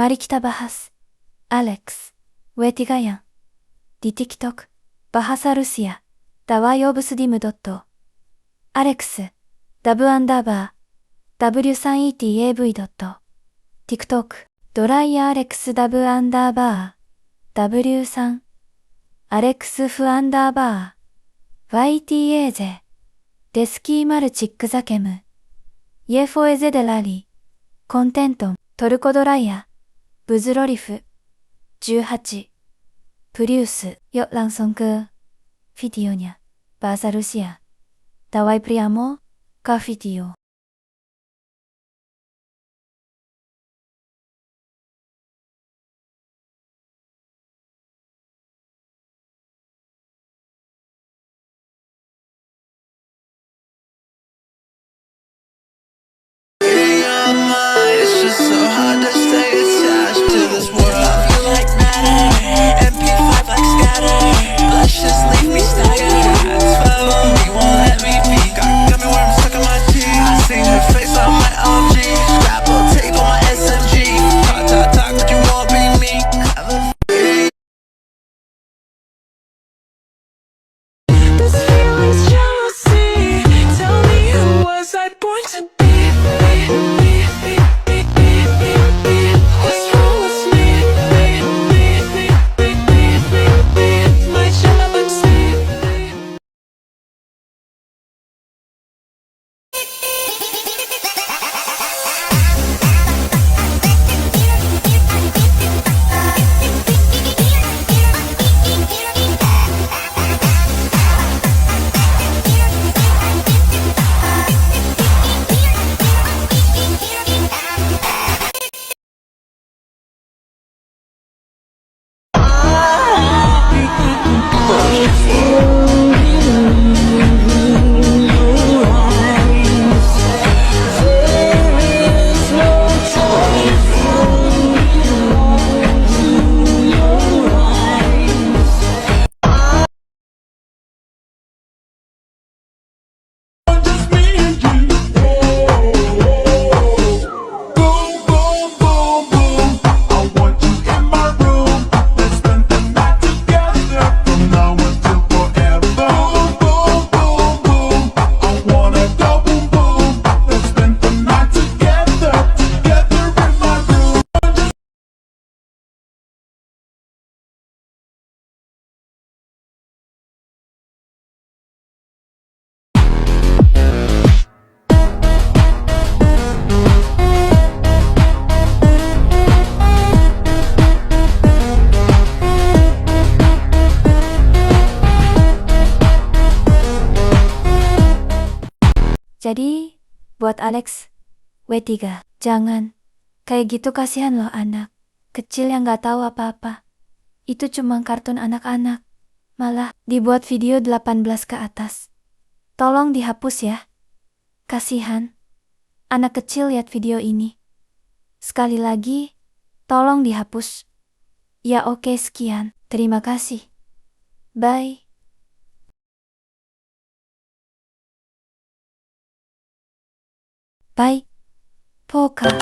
Mari kita bahas. Alex, W3 di TikTok, bahasa Rusia, dawai-obsdim. Alex, w_w3etav. TikTok, dorai Alex w_w3 Alex f_ytaz deski malchik zakem yefoeze dari contentonトルコ ドライヤ buzlorif 18 Prius yo langsung ke videonya. Bahasa Rusia. Dawai priamo ke video. It's just so hard to stay attached to this world. I feel like matter, MP5 like scatter. Let's just leave me staggered. Follow me, won't let me be. Got me where I'm stuck in my teeth. I seen her face on my OG. Scrapple tape on my SMG. Talk, but you won't be me. This feeling's jealousy. Tell me who was I born to be? Jadi, buat Alex, W3, jangan. Kayak gitu kasihan loh anak kecil yang gak tahu apa-apa. Itu cuma kartun anak-anak. Malah dibuat video 18 ke atas. Tolong dihapus ya. Kasihan. Anak kecil lihat video ini. Sekali lagi, tolong dihapus. Ya oke sekian. Terima kasih. Bye. Bye. Poker.